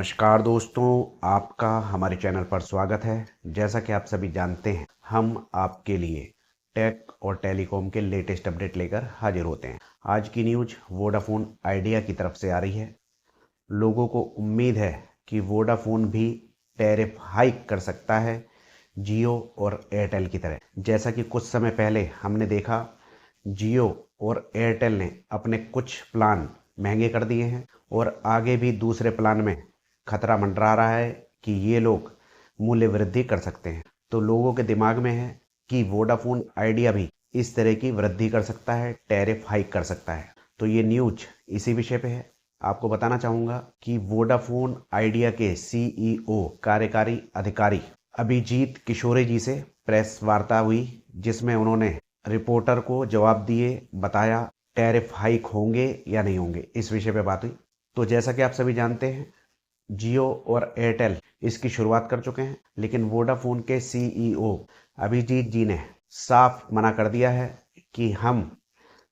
नमस्कार दोस्तों, आपका हमारे चैनल पर स्वागत है। जैसा कि आप सभी जानते हैं, हम आपके लिए टेक और टेलीकॉम के लेटेस्ट अपडेट लेकर हाजिर होते हैं। आज की न्यूज वोडाफोन आइडिया की तरफ से आ रही है। लोगों को उम्मीद है कि वोडाफोन भी टैरिफ हाइक कर सकता है जियो और एयरटेल की तरह। जैसा कि कुछ समय पहले हमने देखा, जियो और एयरटेल ने अपने कुछ प्लान महंगे कर दिए हैं और आगे भी दूसरे प्लान में खतरा मंडरा रहा है कि ये लोग मूल्य वृद्धि कर सकते हैं। तो लोगों के दिमाग में है कि वोडाफोन आइडिया भी इस तरह की वृद्धि कर सकता है, टैरिफ हाइक कर सकता है। तो ये न्यूज इसी विषय पे है। आपको बताना चाहूँगा कि वोडाफोन आइडिया के सीईओ कार्यकारी अधिकारी अभिजीत किशोरे जी से प्रेस वार्ता हुई, जिसमें उन्होंने रिपोर्टर को जवाब दिए, बताया टैरिफ हाइक होंगे या नहीं होंगे, इस विषय पे बात हुई। तो जैसा कि आप सभी जानते हैं, जियो और एयरटेल इसकी शुरुआत कर चुके हैं, लेकिन वोडाफोन के सीईओ अभिजीत जी ने साफ मना कर दिया है कि हम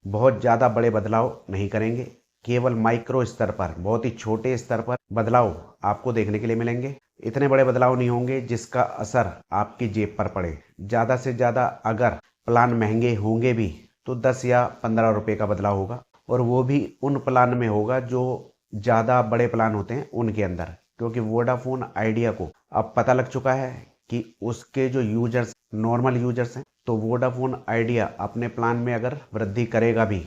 बहुत ज़्यादा बड़े बदलाव नहीं करेंगे। केवल माइक्रो स्तर पर, बहुत ही छोटे स्तर पर बदलाव आपको देखने के लिए मिलेंगे। इतने बड़े बदलाव नहीं होंगे जिसका असर आपकी जेब पर पड़े। ज़्यादा से ज़्यादा अगर प्लान महंगे होंगे भी तो 10 या 15 रुपये का बदलाव होगा, और वो भी उन प्लान में होगा जो ज़्यादा बड़े प्लान होते हैं उनके अंदर। क्योंकि वोडाफोन आइडिया को अब पता लग चुका है कि उसके जो यूजर्स नॉर्मल यूजर्स हैं, तो वोडाफोन आइडिया अपने प्लान में अगर वृद्धि करेगा भी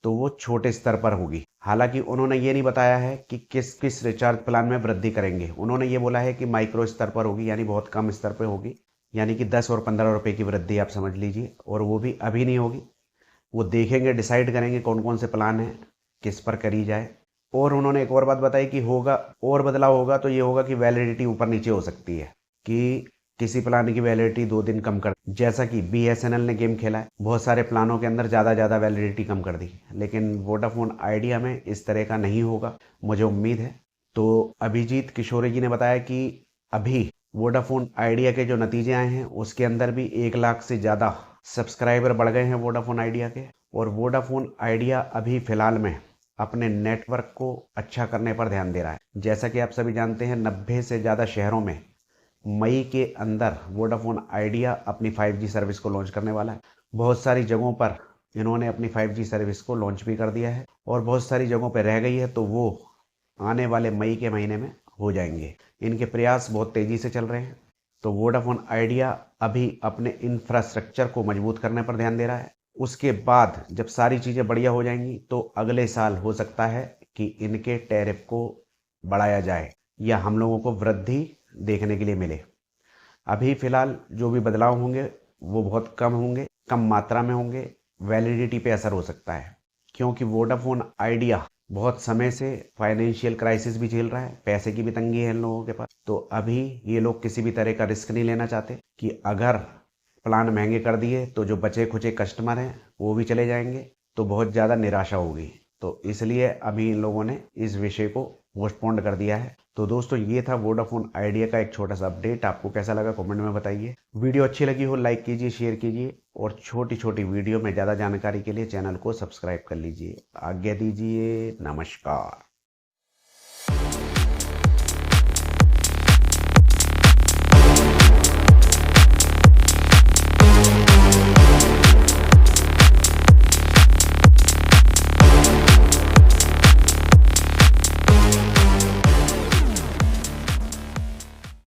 तो वो छोटे स्तर पर होगी। हालांकि उन्होंने ये नहीं बताया है कि किस किस रिचार्ज प्लान में वृद्धि करेंगे। उन्होंने ये बोला है कि माइक्रो स्तर पर होगी, यानी बहुत कम स्तर पर होगी, यानी कि 10 और 15 रुपए की वृद्धि आप समझ लीजिए। और वो भी अभी नहीं होगी, वो देखेंगे, डिसाइड करेंगे कौन कौन से प्लान हैं, किस पर करी जाए। और उन्होंने एक और बात बताई कि होगा और बदलाव होगा तो ये होगा कि वैलिडिटी ऊपर नीचे हो सकती है, कि किसी प्लान की वैलिडिटी 2 दिन कम कर, जैसा कि बीएसएनएल ने गेम खेला है, बहुत सारे प्लानों के अंदर ज़्यादा वैलिडिटी कम कर दी। लेकिन वोडाफोन आइडिया में इस तरह का नहीं होगा, मुझे उम्मीद है। तो अभिजीत किशोरे जी ने बताया कि अभी वोडाफोन आइडिया के जो नतीजे आए हैं उसके अंदर भी 1 लाख से ज़्यादा सब्सक्राइबर बढ़ गए हैं वोडाफोन आइडिया के। और वोडाफोन आइडिया अभी फ़िलहाल में अपने नेटवर्क को अच्छा करने पर ध्यान दे रहा है। जैसा कि आप सभी जानते हैं, 90 से ज़्यादा शहरों में मई के अंदर वोडाफोन आइडिया अपनी 5G सर्विस को लॉन्च करने वाला है। बहुत सारी जगहों पर इन्होंने अपनी 5G सर्विस को लॉन्च भी कर दिया है और बहुत सारी जगहों पर रह गई है, तो वो आने वाले मई के महीने में हो जाएंगे। इनके प्रयास बहुत तेज़ी से चल रहे हैं। तो वोडाफोन आइडिया अभी अपने इंफ्रास्ट्रक्चर को मजबूत करने पर ध्यान दे रहा है। उसके बाद जब सारी चीज़ें बढ़िया हो जाएंगी तो अगले साल हो सकता है कि इनके टैरिफ को बढ़ाया जाए या हम लोगों को वृद्धि देखने के लिए मिले। अभी फ़िलहाल जो भी बदलाव होंगे वो बहुत कम होंगे, कम मात्रा में होंगे। वैलिडिटी पे असर हो सकता है, क्योंकि वोडाफोन आइडिया बहुत समय से फाइनेंशियल क्राइसिस भी झेल रहा है, पैसे की भी तंगी है इन लोगों के पास। तो अभी ये लोग किसी भी तरह का रिस्क नहीं लेना चाहते कि अगर प्लान महंगे कर दिए तो जो बचे खुचे कस्टमर हैं वो भी चले जाएंगे, तो बहुत ज़्यादा निराशा होगी। तो इसलिए अभी इन लोगों ने इस विषय को पोस्टपोन्ड कर दिया है। तो दोस्तों, ये था वोडाफोन आइडिया का एक छोटा सा अपडेट। आपको कैसा लगा कमेंट में बताइए। वीडियो अच्छी लगी हो लाइक कीजिए, शेयर कीजिए, और छोटी छोटी वीडियो में ज़्यादा जानकारी के लिए चैनल को सब्सक्राइब कर लीजिए। आज्ञा दीजिए, नमस्कार।